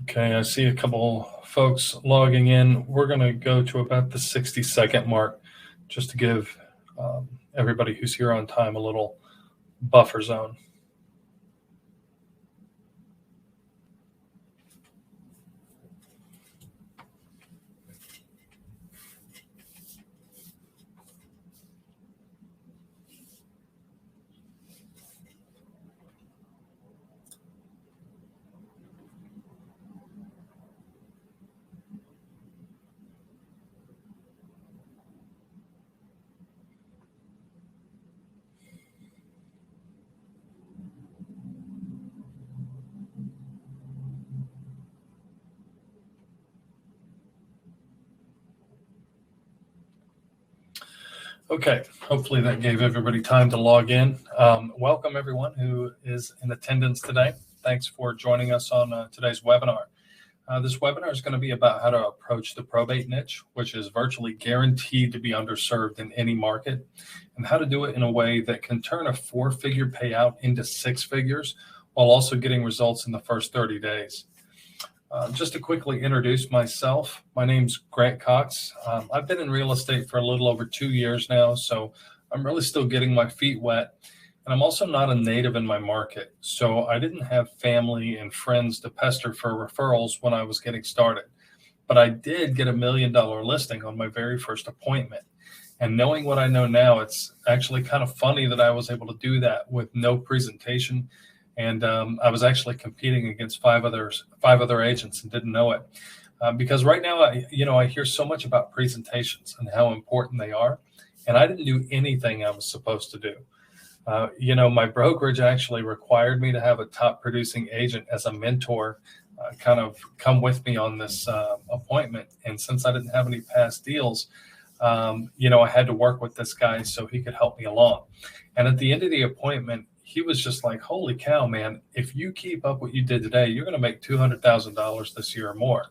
Okay, I see a couple folks logging in. We're going to go to about the 60-second mark just to give everybody who's here on time a little buffer zone. Okay, hopefully that gave everybody time to log in. Welcome everyone who is in attendance today. Thanks for joining us on today's webinar. This webinar is going to be about how to approach the probate niche, which is virtually guaranteed to be underserved in any market, and how to do it in a way that can turn a 4-figure payout into 6 figures while also getting results in the first 30 days. Just to quickly introduce myself, my name's Grant Cox. I've been in real estate for a little over 2 years now, so I'm really still getting my feet wet. And I'm also not a native in my market, so I didn't have family and friends to pester for referrals when I was getting started. But I did get $1 million listing on my very first appointment. And knowing what I know now, it's actually kind of funny that I was able to do that with no presentation. And I was actually competing against five other agents and didn't know it. Because right now, I hear so much about presentations and how important they are. And I didn't do anything I was supposed to do. My brokerage actually required me to have a top producing agent as a mentor kind of come with me on this appointment. And since I didn't have any past deals, I had to work with this guy so he could help me along. And at the end of the appointment, he was just like, holy cow, man, if you keep up what you did today, you're going to make $200,000 this year or more.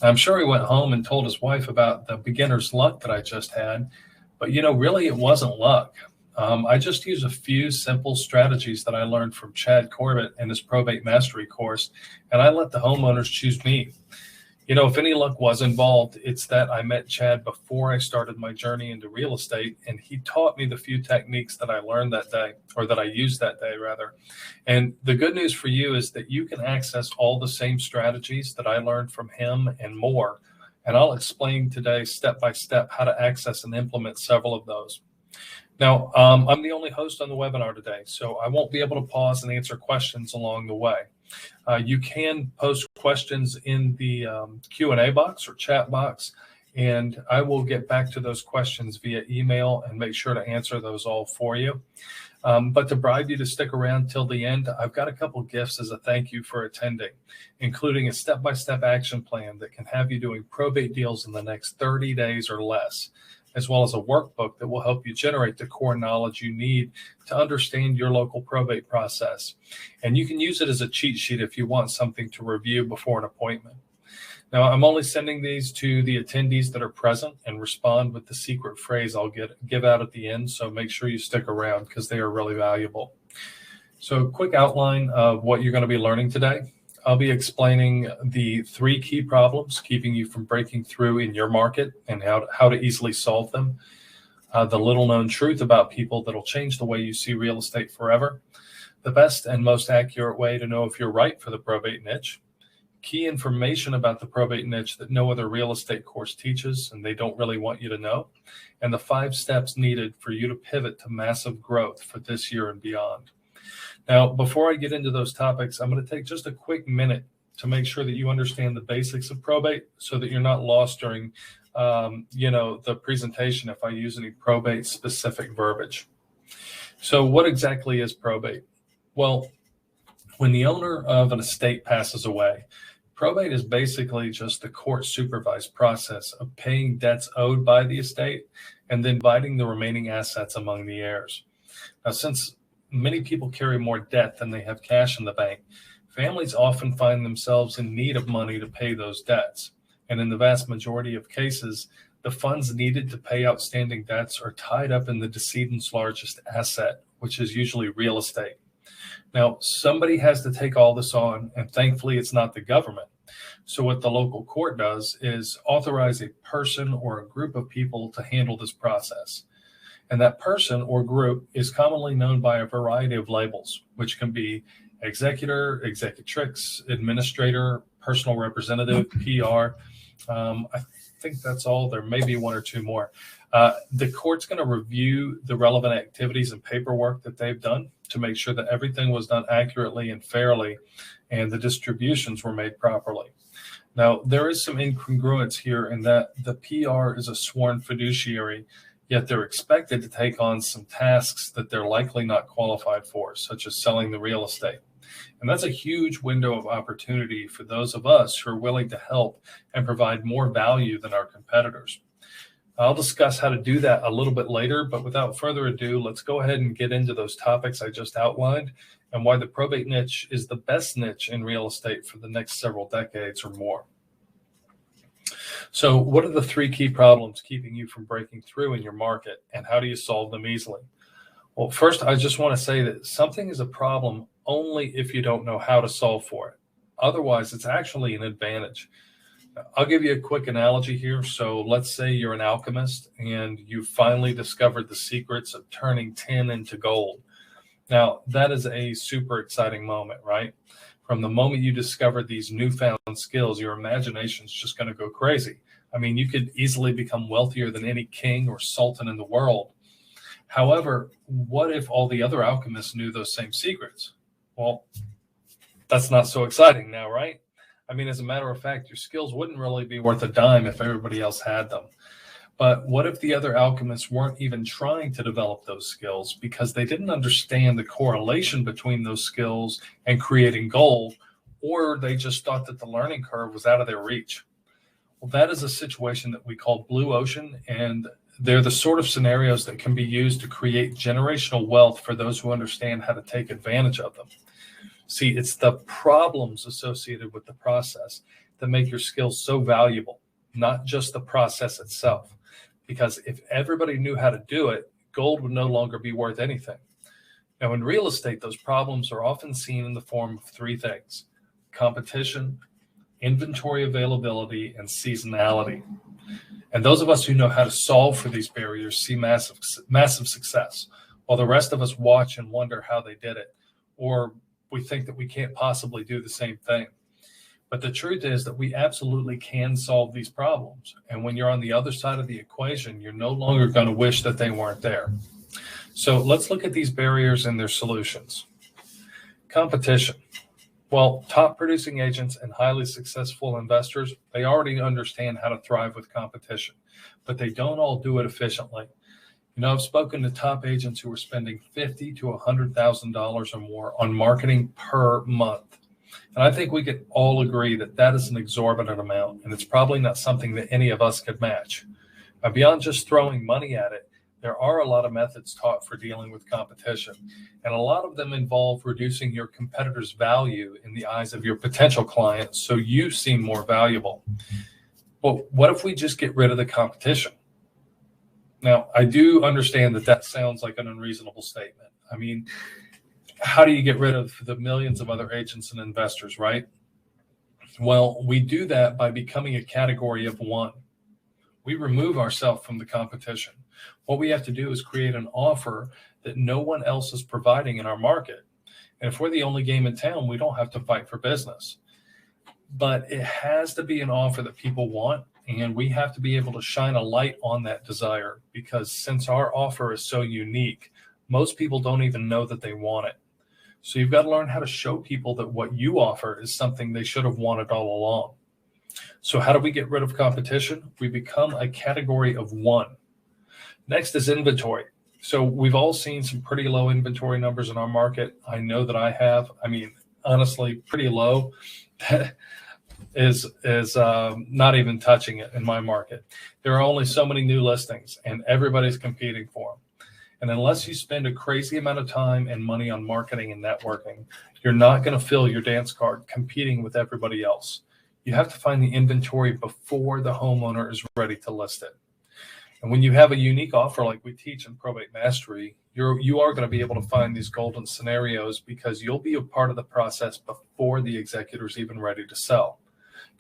I'm sure he went home and told his wife about the beginner's luck that I just had. But, really, it wasn't luck. I just use a few simple strategies that I learned from Chad Corbett in his Probate Mastery course, and I let the homeowners choose me. If any luck was involved, it's that I met Chad before I started my journey into real estate, and he taught me the few techniques that I learned that day, or that I used that day, rather. And the good news for you is that you can access all the same strategies that I learned from him and more, and I'll explain today step by step how to access and implement several of those. Now, I'm the only host on the webinar today, so I won't be able to pause and answer questions along the way. You can post questions in the Q&A box or chat box, and I will get back to those questions via email and make sure to answer those all for you. But to bribe you to stick around till the end, I've got a couple gifts as a thank you for attending, including a step-by-step action plan that can have you doing probate deals in the next 30 days or less, as well as a workbook that will help you generate the core knowledge you need to understand your local probate process. And you can use it as a cheat sheet if you want something to review before an appointment. Now, I'm only sending these to the attendees that are present and respond with the secret phrase I'll give out at the end, so make sure you stick around because they are really valuable. So quick outline of what you're going to be learning today. I'll be explaining the 3 key problems keeping you from breaking through in your market and how to easily solve them. The little known truth about people that'll change the way you see real estate forever. The best and most accurate way to know if you're right for the probate niche. Key information about the probate niche that no other real estate course teaches and they don't really want you to know. And the 5 steps needed for you to pivot to massive growth for this year and beyond. Now, before I get into those topics, I'm going to take just a quick minute to make sure that you understand the basics of probate so that you're not lost during, the presentation if I use any probate-specific verbiage. So what exactly is probate? Well, when the owner of an estate passes away, probate is basically just the court-supervised process of paying debts owed by the estate and then dividing the remaining assets among the heirs. Now, since many people carry more debt than they have cash in the bank, families often find themselves in need of money to pay those debts. And in the vast majority of cases, the funds needed to pay outstanding debts are tied up in the decedent's largest asset, which is usually real estate. Now, somebody has to take all this on, and thankfully it's not the government. So what the local court does is authorize a person or a group of people to handle this process. And that person or group is commonly known by a variety of labels, which can be executor, executrix, administrator, personal representative, PR. I think that's all. There may be one or two more. The court's going to review the relevant activities and paperwork that they've done to make sure that everything was done accurately and fairly and the distributions were made properly. Now, there is some incongruence here in that the PR is a sworn fiduciary, yet they're expected to take on some tasks that they're likely not qualified for, such as selling the real estate. And that's a huge window of opportunity for those of us who are willing to help and provide more value than our competitors. I'll discuss how to do that a little bit later, but without further ado, let's go ahead and get into those topics I just outlined and why the probate niche is the best niche in real estate for the next several decades or more. So what are the three key problems keeping you from breaking through in your market, and how do you solve them easily? Well, first, I just want to say that something is a problem only if you don't know how to solve for it. Otherwise, it's actually an advantage. I'll give you a quick analogy here. So let's say you're an alchemist and you finally discovered the secrets of turning tin into gold. Now, that is a super exciting moment, right? From the moment you discover these newfound skills, your imagination is just going to go crazy. I mean, you could easily become wealthier than any king or sultan in the world. However, what if all the other alchemists knew those same secrets? Well, that's not so exciting now, right? I mean, as a matter of fact, your skills wouldn't really be worth a dime if everybody else had them. But what if the other alchemists weren't even trying to develop those skills because they didn't understand the correlation between those skills and creating gold, or they just thought that the learning curve was out of their reach? Well, that is a situation that we call blue ocean, and they're the sort of scenarios that can be used to create generational wealth for those who understand how to take advantage of them. See, it's the problems associated with the process that make your skills so valuable, not just the process itself. Because if everybody knew how to do it, gold would no longer be worth anything. Now, in real estate, those problems are often seen in the form of three things: competition, inventory availability, and seasonality. And those of us who know how to solve for these barriers see massive success, while the rest of us watch and wonder how they did it, or we think that we can't possibly do the same thing. But the truth is that we absolutely can solve these problems. And when you're on the other side of the equation, you're no longer going to wish that they weren't there. So let's look at these barriers and their solutions. Competition. Well, top producing agents and highly successful investors, they already understand how to thrive with competition, but they don't all do it efficiently. You know, I've spoken to top agents who are spending $50,000 to $100,000 or more on marketing per month. And I think we could all agree that that is an exorbitant amount, and it's probably not something that any of us could match. Now, beyond just throwing money at it, there are a lot of methods taught for dealing with competition, and a lot of them involve reducing your competitor's value in the eyes of your potential clients so you seem more valuable. Well, what if we just get rid of the competition? Now, I do understand that that sounds like an unreasonable statement. I mean, how do you get rid of the millions of other agents and investors, right? Well, we do that by becoming a category of one. We remove ourselves from the competition. What we have to do is create an offer that no one else is providing in our market. And if we're the only game in town, we don't have to fight for business. But it has to be an offer that people want, and we have to be able to shine a light on that desire, because since our offer is so unique, most people don't even know that they want it. So you've got to learn how to show people that what you offer is something they should have wanted all along. So how do we get rid of competition? We become a category of one. Next is inventory. So we've all seen some pretty low inventory numbers in our market. I know that I have. I mean, honestly, pretty low. is not even touching it in my market. There are only so many new listings, and everybody's competing for them. And unless you spend a crazy amount of time and money on marketing and networking, you're not going to fill your dance card competing with everybody else. You have to find the inventory before the homeowner is ready to list it. And when you have a unique offer like we teach in Probate Mastery, you are going to be able to find these golden scenarios, because you'll be a part of the process before the executor is even ready to sell.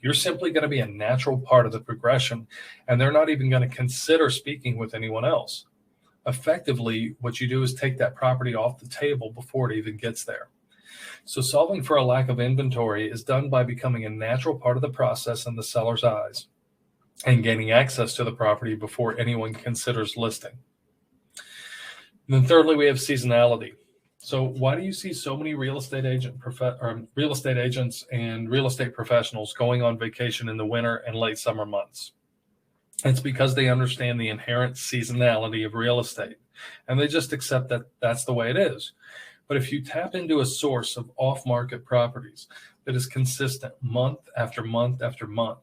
You're simply going to be a natural part of the progression, and they're not even going to consider speaking with anyone else. Effectively, what you do is take that property off the table before it even gets there. So solving for a lack of inventory is done by becoming a natural part of the process in the seller's eyes and gaining access to the property before anyone considers listing. And then thirdly, we have seasonality. So why do you see so many real estate agents and real estate professionals going on vacation in the winter and late summer months? It's because they understand the inherent seasonality of real estate, and they just accept that that's the way it is. But if you tap into a source of off-market properties that is consistent month after month after month,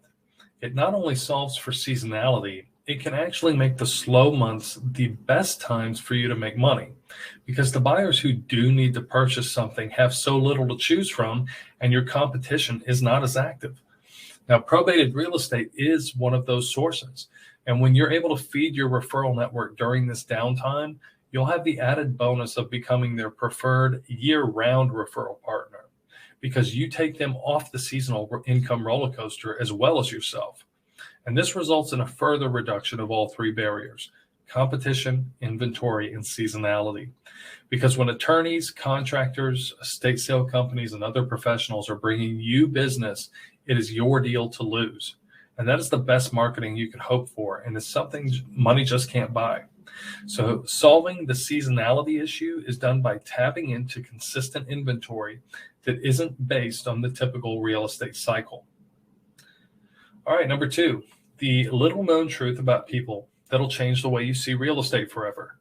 it not only solves for seasonality, it can actually make the slow months the best times for you to make money, because the buyers who do need to purchase something have so little to choose from, and your competition is not as active. Now, probated real estate is one of those sources. And when you're able to feed your referral network during this downtime, you'll have the added bonus of becoming their preferred year-round referral partner, because you take them off the seasonal income roller coaster as well as yourself. And this results in a further reduction of all three barriers: competition, inventory, and seasonality. Because when attorneys, contractors, estate sale companies, and other professionals are bringing you business, it is your deal to lose. And that is the best marketing you could hope for, and it's something money just can't buy. So solving the seasonality issue is done by tapping into consistent inventory that isn't based on the typical real estate cycle. All right, number two, the little known truth about people that'll change the way you see real estate forever.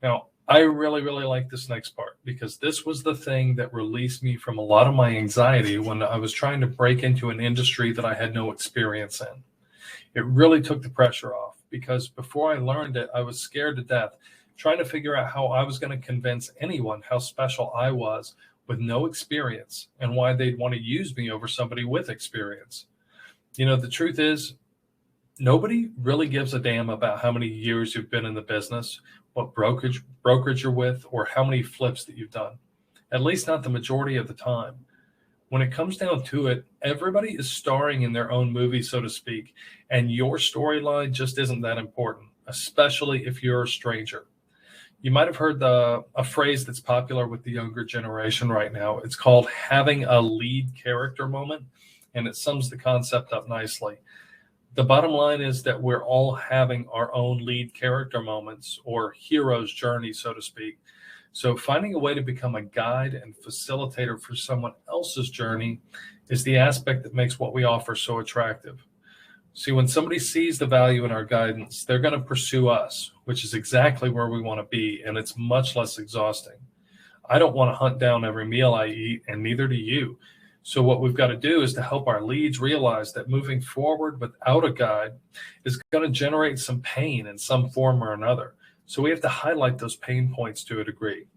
Now, I really like this next part, because this was the thing that released me from a lot of my anxiety when I was trying to break into an industry that I had no experience in. It really took the pressure off, because before I learned it, I was scared to death, trying to figure out how I was going to convince anyone how special I was with no experience and why they'd want to use me over somebody with experience. You know, the truth is, nobody really gives a damn about how many years you've been in the business, what brokerage you're with, or how many flips that you've done. At least not the majority of the time. When it comes down to it, everybody is starring in their own movie, so to speak, and your storyline just isn't that important, especially if you're a stranger. You might have heard a phrase that's popular with the younger generation right now. It's called having a lead character moment, and it sums the concept up nicely. The bottom line is that we're all having our own lead character moments, or hero's journey, so to speak. So finding a way to become a guide and facilitator for someone else's journey is the aspect that makes what we offer so attractive. See, when somebody sees the value in our guidance, they're going to pursue us, which is exactly where we want to be, and it's much less exhausting. I don't want to hunt down every meal I eat, and neither do you. So what we've got to do is to help our leads realize that moving forward without a guide is going to generate some pain in some form or another. So we have to highlight those pain points to a degree.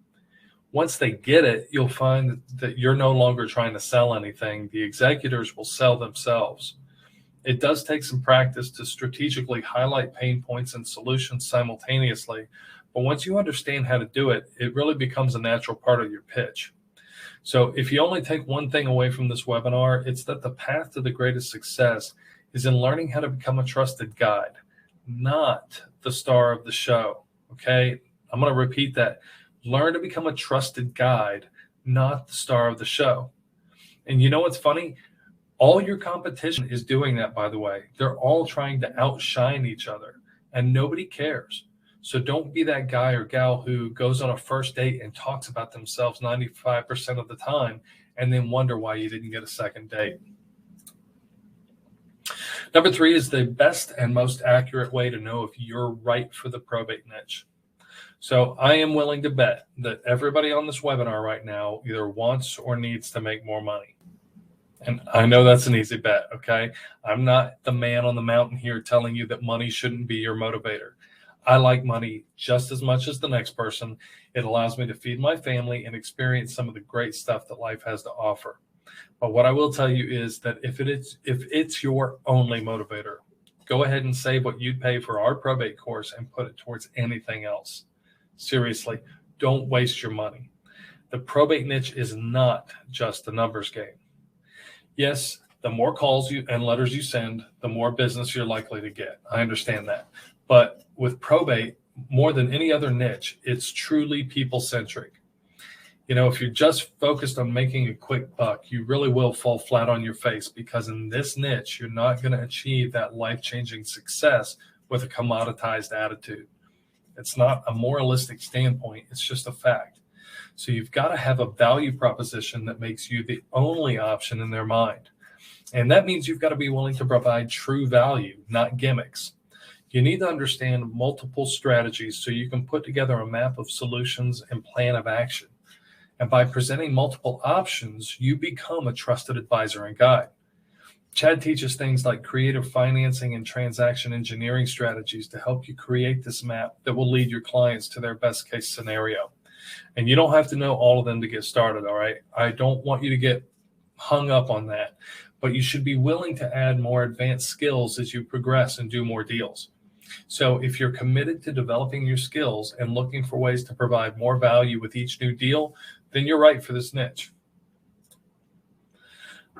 Once they get it, you'll find that you're no longer trying to sell anything. The executors will sell themselves. It does take some practice to strategically highlight pain points and solutions simultaneously, but once you understand how to do it, it really becomes a natural part of your pitch. So if you only take one thing away from this webinar, it's that the path to the greatest success is in learning how to become a trusted guide, not the star of the show. Okay, I'm going to repeat that. Learn to become a trusted guide, not the star of the show. And you know what's funny? All your competition is doing that, by the way. They're all trying to outshine each other, and nobody cares. So don't be that guy or gal who goes on a first date and talks about themselves 95% of the time and then wonder why you didn't get a second date. Number three is the best and most accurate way to know if you're right for the probate niche. So I am willing to bet that everybody on this webinar right now either wants or needs to make more money. And I know that's an easy bet, okay? I'm not the man on the mountain here telling you that money shouldn't be your motivator. I like money just as much as the next person. It allows me to feed my family and experience some of the great stuff that life has to offer. But what I will tell you is that if it's your only motivator, go ahead and save what you'd pay for our probate course and put it towards anything else. Seriously, don't waste your money. The probate niche is not just a numbers game. Yes, The more calls you and letters you send, the more business you're likely to get. I understand that. But with probate, more than any other niche, it's truly people-centric. If you're just focused on making a quick buck, you really will fall flat on your face, because in this niche, you're not going to achieve that life-changing success with a commoditized attitude. It's not a moralistic standpoint. It's just a fact. So you've got to have a value proposition that makes you the only option in their mind. And that means you've got to be willing to provide true value, not gimmicks. You need to understand multiple strategies so you can put together a map of solutions and plan of action. And by presenting multiple options, you become a trusted advisor and guide. Chad teaches things like creative financing and transaction engineering strategies to help you create this map that will lead your clients to their best case scenario. And you don't have to know all of them to get started, all right? I don't want you to get hung up on that, but you should be willing to add more advanced skills as you progress and do more deals. So if you're committed to developing your skills and looking for ways to provide more value with each new deal, then you're right for this niche.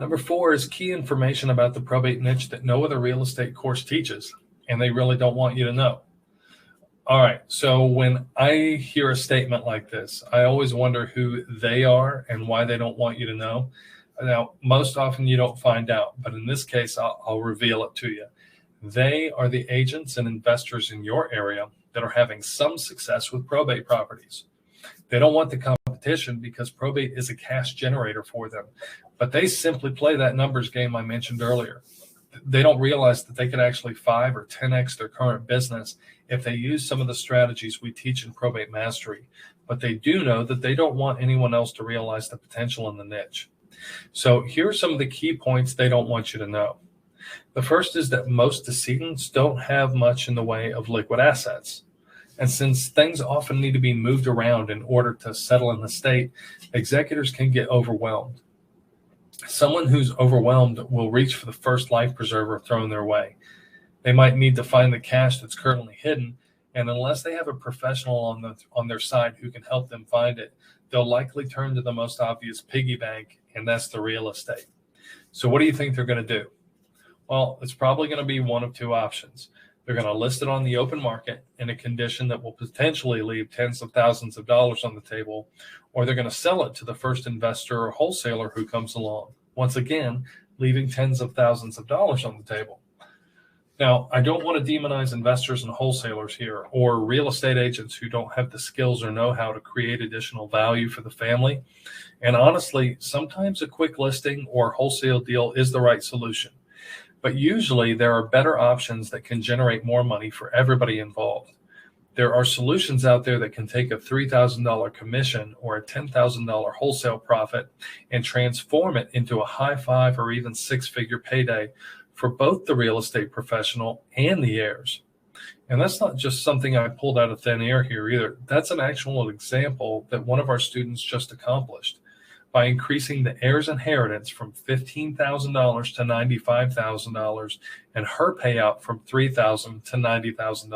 Number 4 is key information about the probate niche that no other real estate course teaches, and they really don't want you to know. All right, so when I hear a statement like this, I always wonder who they are and why they don't want you to know. Now, most often you don't find out, but in this case, I'll reveal it to you. They are the agents and investors in your area that are having some success with probate properties. They don't want the competition because probate is a cash generator for them, but they simply play that numbers game I mentioned earlier. They don't realize that they could actually 5 or 10x their current business if they use some of the strategies we teach in Probate Mastery, but they do know that they don't want anyone else to realize the potential in the niche. So here are some of the key points they don't want you to know. The first is that most decedents don't have much in the way of liquid assets. And since things often need to be moved around in order to settle an estate, executors can get overwhelmed. Someone who's overwhelmed will reach for the first life preserver thrown their way. They might need to find the cash that's currently hidden, and unless they have a professional on their side who can help them find it, they'll likely turn to the most obvious piggy bank, and that's the real estate. So what do you think they're going to do? Well, it's probably going to be one of 2 options. They're going to list it on the open market in a condition that will potentially leave tens of thousands of dollars on the table, or they're going to sell it to the first investor or wholesaler who comes along, once again, leaving tens of thousands of dollars on the table. Now, I don't want to demonize investors and wholesalers here, or real estate agents who don't have the skills or know-how to create additional value for the family. And honestly, sometimes a quick listing or wholesale deal is the right solution. But usually there are better options that can generate more money for everybody involved. There are solutions out there that can take a $3,000 commission or a $10,000 wholesale profit and transform it into a high 5 or even 6-figure payday for both the real estate professional and the heirs. And that's not just something I pulled out of thin air here either. That's an actual example that one of our students just accomplished by increasing the heir's inheritance from $15,000 to $95,000 and her payout from $3,000 to $90,000.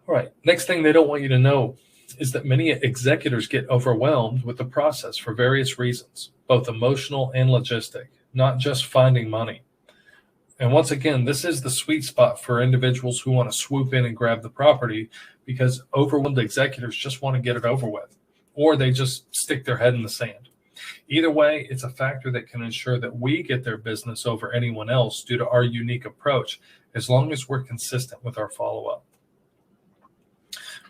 All right, next thing they don't want you to know is that many executors get overwhelmed with the process for various reasons, both emotional and logistic, not just finding money. And once again, this is the sweet spot for individuals who want to swoop in and grab the property, because overwhelmed executors just want to get it over with, or they just stick their head in the sand. Either way, it's a factor that can ensure that we get their business over anyone else due to our unique approach, as long as we're consistent with our follow-up.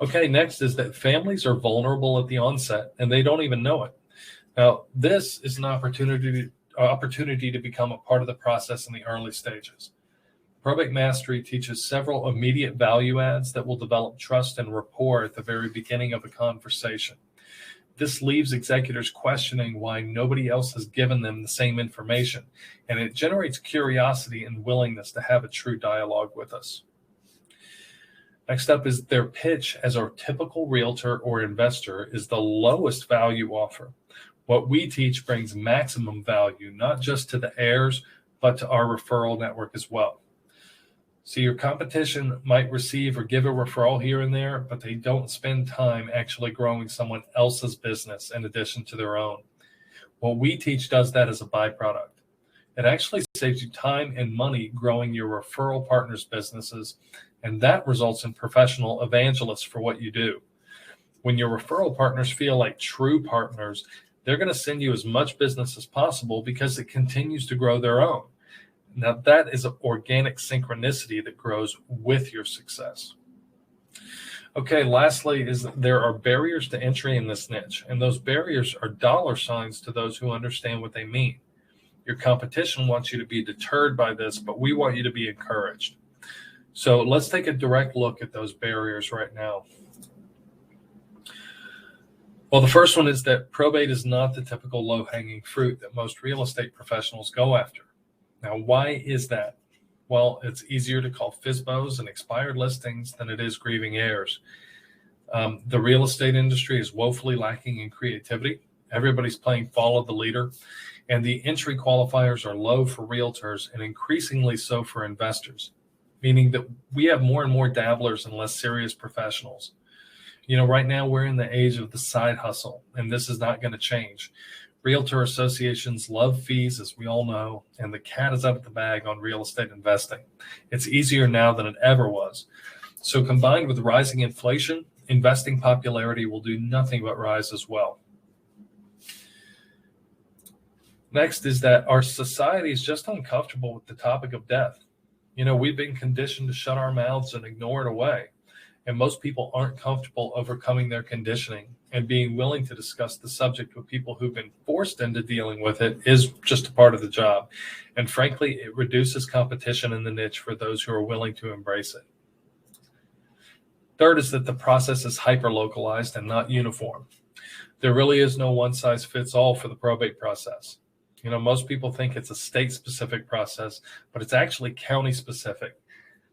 Okay, next is that families are vulnerable at the onset and they don't even know it. Now, this is an opportunity to become a part of the process in the early stages. Probate Mastery teaches several immediate value adds that will develop trust and rapport at the very beginning of a conversation. This leaves executors questioning why nobody else has given them the same information, and it generates curiosity and willingness to have a true dialogue with us. Next up is their pitch as our typical realtor or investor is the lowest value offer. What we teach brings maximum value, not just to the heirs, but to our referral network as well. So your competition might receive or give a referral here and there, but they don't spend time actually growing someone else's business in addition to their own. What we teach does that as a byproduct. It actually saves you time and money growing your referral partners' businesses, and that results in professional evangelists for what you do. When your referral partners feel like true partners, they're going to send you as much business as possible because it continues to grow their own. Now, that is an organic synchronicity that grows with your success. Okay, lastly, is there are barriers to entry in this niche, and those barriers are dollar signs to those who understand what they mean. Your competition wants you to be deterred by this, but we want you to be encouraged. So let's take a direct look at those barriers right now. Well, the first one is that probate is not the typical low-hanging fruit that most real estate professionals go after. Now, why is that? Well, it's easier to call FSBOs and expired listings than it is grieving heirs. The real estate industry is woefully lacking in creativity. Everybody's playing follow the leader, and the entry qualifiers are low for realtors and increasingly so for investors, meaning that we have more and more dabblers and less serious professionals. You know, right now we're in the age of the side hustle, and this is not going to change. Realtor associations love fees, as we all know, and the cat is out of the bag on real estate investing. It's easier now than it ever was. So combined with rising inflation, investing popularity will do nothing but rise as well. Next is that our society is just uncomfortable with the topic of death. You know, we've been conditioned to shut our mouths and ignore it away. And most people aren't comfortable overcoming their conditioning, and being willing to discuss the subject with people who've been forced into dealing with it is just a part of the job. And frankly, it reduces competition in the niche for those who are willing to embrace it. Third is that the process is hyper-localized and not uniform. There really is no one-size-fits-all for the probate process. You know, most people think it's a state-specific process, but it's actually county-specific.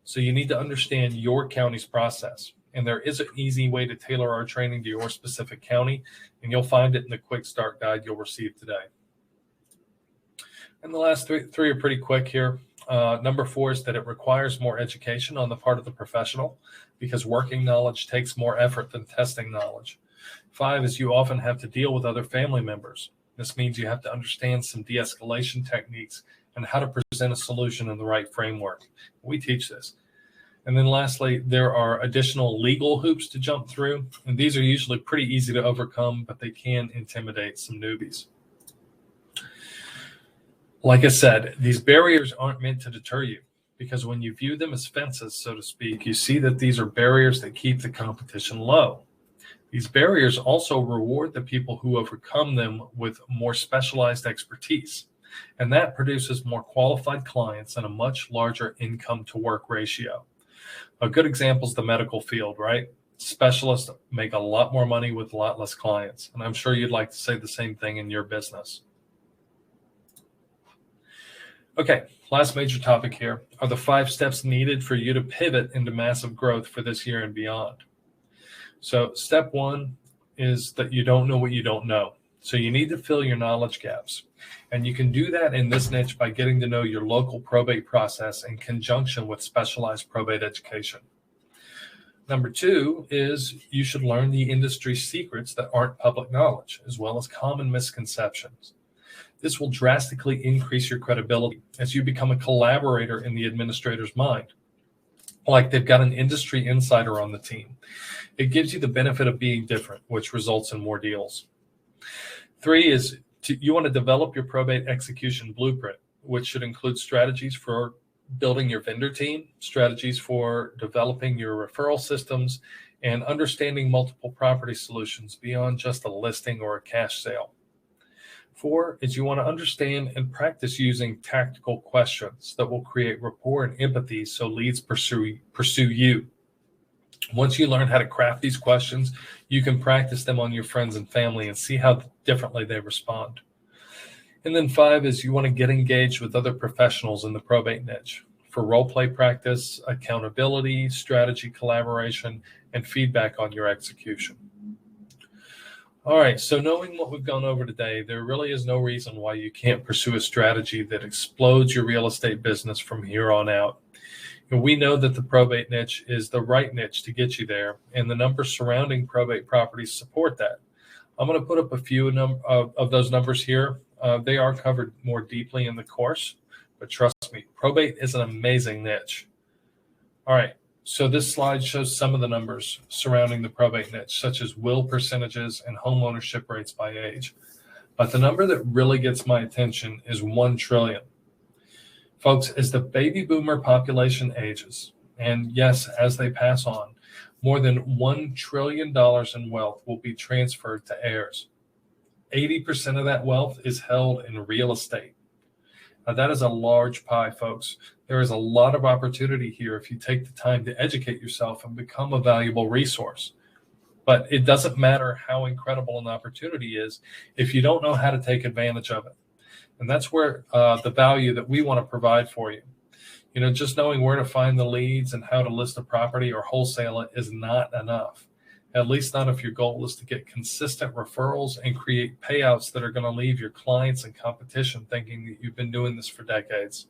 So you need to understand your county's process. And there is an easy way to tailor our training to your specific county, and you'll find it in the quick start guide you'll receive today. And the last three are pretty quick here. Number 4 is that it requires more education on the part of the professional, because working knowledge takes more effort than testing knowledge. 5 is you often have to deal with other family members. This means you have to understand some de-escalation techniques and how to present a solution in the right framework. We teach this. And then lastly, there are additional legal hoops to jump through, and these are usually pretty easy to overcome, but they can intimidate some newbies. Like I said, these barriers aren't meant to deter you, because when you view them as fences, so to speak, you see that these are barriers that keep the competition low. These barriers also reward the people who overcome them with more specialized expertise, and that produces more qualified clients and a much larger income to work ratio. A good example is the medical field, right? Specialists make a lot more money with a lot less clients, and I'm sure you'd like to say the same thing in your business. Okay, last major topic here are the 5 steps needed for you to pivot into massive growth for this year and beyond. So step 1 is that you don't know what you don't know. So you need to fill your knowledge gaps. And you can do that in this niche by getting to know your local probate process in conjunction with specialized probate education. Number 2 is you should learn the industry secrets that aren't public knowledge, as well as common misconceptions. This will drastically increase your credibility as you become a collaborator in the administrator's mind, like they've got an industry insider on the team. It gives you the benefit of being different, which results in more deals. 3 is you want to develop your probate execution blueprint, which should include strategies for building your vendor team, strategies for developing your referral systems, and understanding multiple property solutions beyond just a listing or a cash sale. 4 is you want to understand and practice using tactical questions that will create rapport and empathy so leads pursue you. Once you learn how to craft these questions, you can practice them on your friends and family and see how differently they respond. And then 5 is you want to get engaged with other professionals in the probate niche for role play practice, accountability, strategy collaboration, and feedback on your execution. All right, so knowing what we've gone over today, there really is no reason why you can't pursue a strategy that explodes your real estate business from here on out. And we know that the probate niche is the right niche to get you there, and the numbers surrounding probate properties support that. I'm going to put up a few of those numbers here, They are covered more deeply in the course, but trust me, probate is an amazing niche. All right, so this slide shows some of the numbers surrounding the probate niche, such as will percentages and home ownership rates by age. But the number that really gets my attention is 1 trillion. Folks, as the baby boomer population ages, and yes, as they pass on, more than $1 trillion in wealth will be transferred to heirs. 80% of that wealth is held in real estate. Now, that is a large pie, folks. There is a lot of opportunity here if you take the time to educate yourself and become a valuable resource. But it doesn't matter how incredible an opportunity is if you don't know how to take advantage of it. And that's where the value that we want to provide for you. You know, just knowing where to find the leads and how to list a property or wholesale it is not enough. At least not if your goal is to get consistent referrals and create payouts that are going to leave your clients and competition thinking that you've been doing this for decades.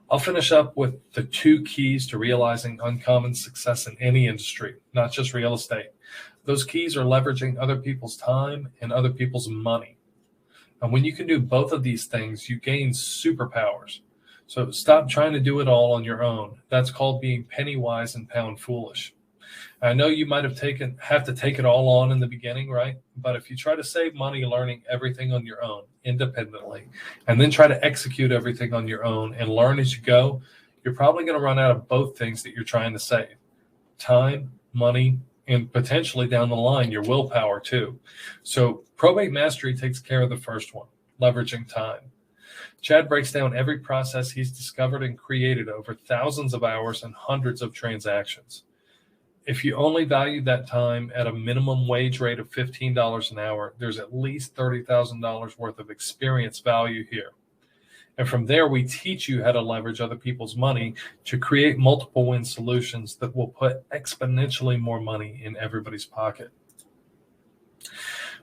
I'll finish up with the 2 keys to realizing uncommon success in any industry, not just real estate. Those keys are leveraging other people's time and other people's money. And when you can do both of these things, you gain superpowers. So stop trying to do it all on your own. That's called being penny wise and pound foolish. I know you might have to take it all on in the beginning, right? But if you try to save money learning everything on your own independently, and then try to execute everything on your own and learn as you go, you're probably going to run out of both things that you're trying to save: time, money, and potentially down the line, your willpower too. So Probate Mastery takes care of the first one, leveraging time. Chad breaks down every process he's discovered and created over thousands of hours and hundreds of transactions. If you only value that time at a minimum wage rate of $15 an hour, there's at least $30,000 worth of experience value here. And from there, we teach you how to leverage other people's money to create multiple win solutions that will put exponentially more money in everybody's pocket.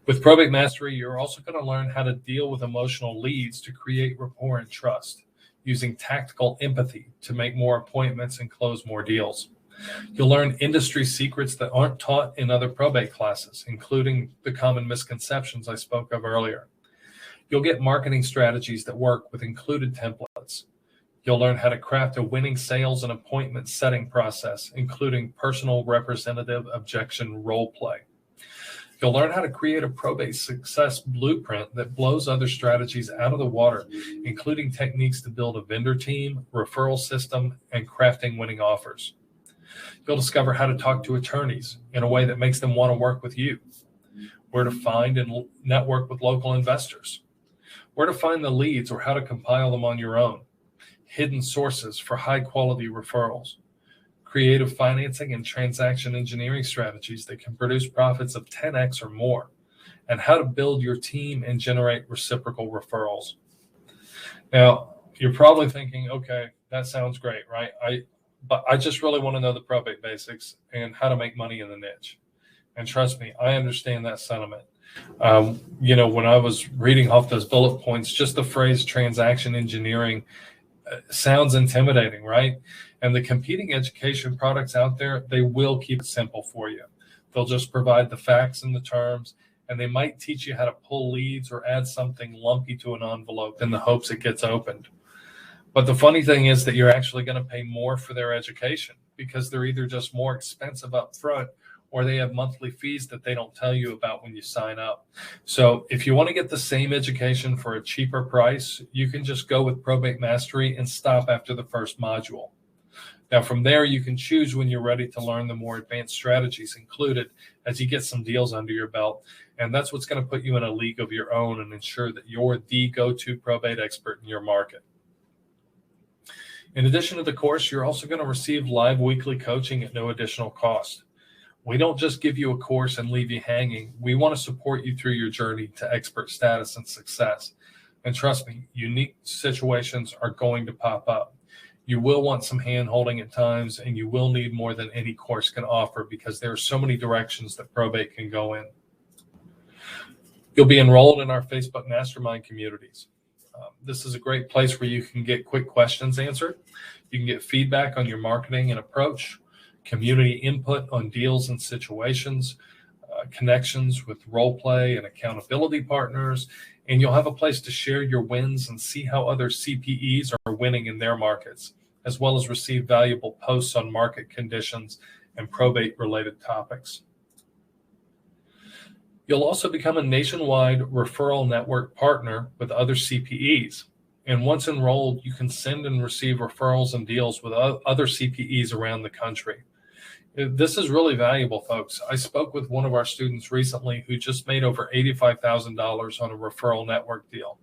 With Probate Mastery, you're also going to learn how to deal with emotional leads to create rapport and trust, using tactical empathy to make more appointments and close more deals. You'll learn industry secrets that aren't taught in other probate classes, including the common misconceptions I spoke of earlier. You'll get marketing strategies that work with included templates. You'll learn how to craft a winning sales and appointment setting process, including personal representative objection role play. You'll learn how to create a probate success blueprint that blows other strategies out of the water, including techniques to build a vendor team, referral system, and crafting winning offers. You'll discover how to talk to attorneys in a way that makes them want to work with you, where to find and network with local investors, where to find the leads or how to compile them on your own, hidden sources for high-quality referrals, creative financing and transaction engineering strategies that can produce profits of 10x or more, and how to build your team and generate reciprocal referrals. Now, you're probably thinking, okay, that sounds great, right? But I just really want to know the probate basics and how to make money in the niche. And trust me, I understand that sentiment. When I was reading off those bullet points, just the phrase transaction engineering sounds intimidating, right? And the competing education products out there, they will keep it simple for you. They'll just provide the facts and the terms, and they might teach you how to pull leads or add something lumpy to an envelope in the hopes it gets opened. But the funny thing is that you're actually going to pay more for their education because they're either just more expensive up front or they have monthly fees that they don't tell you about when you sign up. So if you want to get the same education for a cheaper price, you can just go with Probate Mastery and stop after the first module. Now, from there, you can choose when you're ready to learn the more advanced strategies included as you get some deals under your belt. And that's what's going to put you in a league of your own and ensure that you're the go-to probate expert in your market. In addition to the course, you're also going to receive live weekly coaching at no additional cost. We don't just give you a course and leave you hanging. We want to support you through your journey to expert status and success. And trust me, unique situations are going to pop up. You will want some hand-holding at times, and you will need more than any course can offer because there are so many directions that probate can go in. You'll be enrolled in our Facebook Mastermind communities. This is a great place where you can get quick questions answered. You can get feedback on your marketing and approach, community input on deals and situations, connections with role play and accountability partners, and you'll have a place to share your wins and see how other CPEs are winning in their markets, as well as receive valuable posts on market conditions and probate-related topics. You'll also become a nationwide referral network partner with other CPEs. And once enrolled, you can send and receive referrals and deals with other CPEs around the country. This is really valuable, folks. I spoke with one of our students recently who just made over $85,000 on a referral network deal.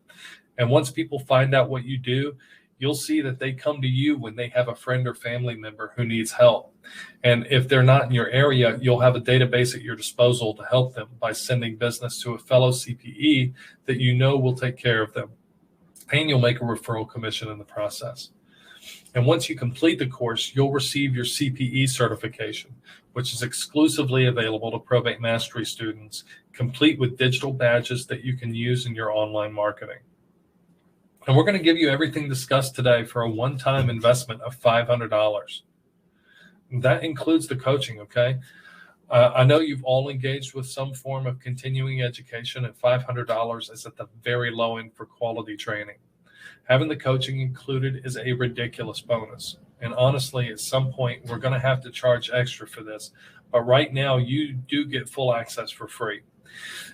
And once people find out what you do, you'll see that they come to you when they have a friend or family member who needs help. And if they're not in your area, you'll have a database at your disposal to help them by sending business to a fellow CPE that you know will take care of them. And you'll make a referral commission in the process. And once you complete the course, you'll receive your CPE certification, which is exclusively available to Probate Mastery students, complete with digital badges that you can use in your online marketing. And we're going to give you everything discussed today for a one-time investment of $500. That includes the coaching, okay? I know you've all engaged with some form of continuing education, and $500 is at the very low end for quality training. Having the coaching included is a ridiculous bonus. And honestly, at some point, we're going to have to charge extra for this. But right now, you do get full access for free.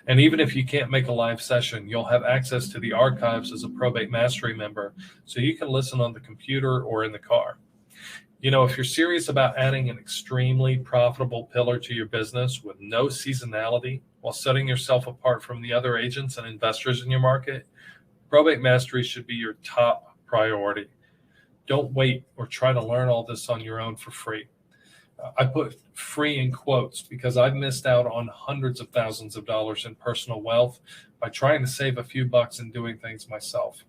And even if you can't make a live session, you'll have access to the archives as a Probate Mastery member, so you can listen on the computer or in the car. You know, if you're serious about adding an extremely profitable pillar to your business with no seasonality while setting yourself apart from the other agents and investors in your market, Probate Mastery should be your top priority. Don't wait or try to learn all this on your own for free. I put free in quotes because I've missed out on hundreds of thousands of dollars in personal wealth by trying to save a few bucks and doing things myself.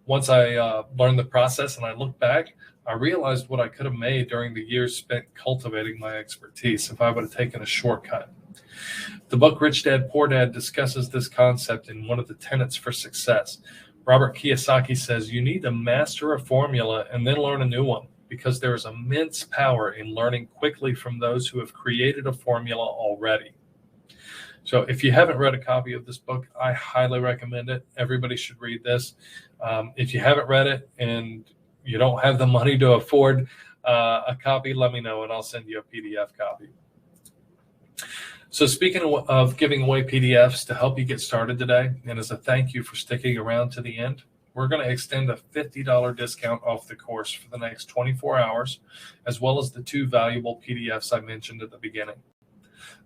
Once I learned the process and I looked back, I realized what I could have made during the years spent cultivating my expertise if I would have taken a shortcut. The book Rich Dad, Poor Dad discusses this concept in one of the tenets for success. Robert Kiyosaki says you need to master a formula and then learn a new one, because there is immense power in learning quickly from those who have created a formula already. So if you haven't read a copy of this book, I highly recommend it. Everybody should read this. If you haven't read it and you don't have the money to afford a copy, let me know and I'll send you a PDF copy. So speaking of giving away PDFs to help you get started today, and as a thank you for sticking around to the end, we're going to extend a $50 discount off the course for the next 24 hours, as well as the 2 valuable PDFs I mentioned at the beginning.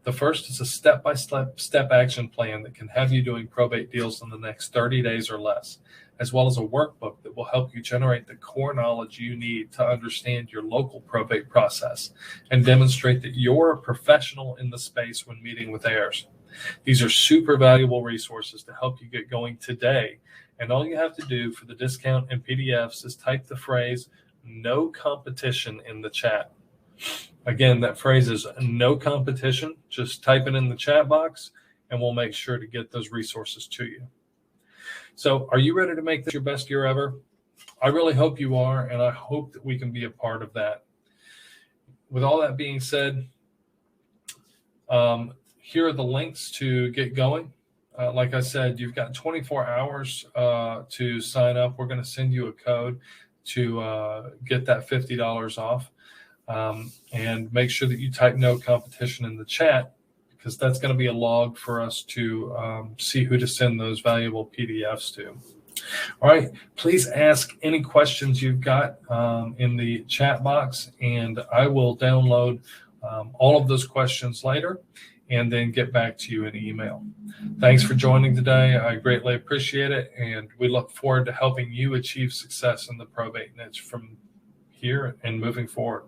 The first is a step-by-step action plan that can have you doing probate deals in the next 30 days or less, as well as a workbook that will help you generate the core knowledge you need to understand your local probate process and demonstrate that you're a professional in the space when meeting with heirs. These are super valuable resources to help you get going today. And all you have to do for the discount and PDFs is type the phrase "no competition" in the chat. Again, that phrase is "no competition." Just type it in the chat box and we'll make sure to get those resources to you. So are you ready to make this your best year ever? I really hope you are, and I hope that we can be a part of that. With all that being said, here are the links to get going. Like I said, you've got 24 hours to sign up. We're going to send you a code to get that $50 off. And make sure that you type "no competition" in the chat, because that's going to be a log for us to see who to send those valuable PDFs to. All right, please ask any questions you've got in the chat box, and I will download all of those questions later and then get back to you in email. Thanks for joining today. I greatly appreciate it, and we look forward to helping you achieve success in the probate niche from here and moving forward.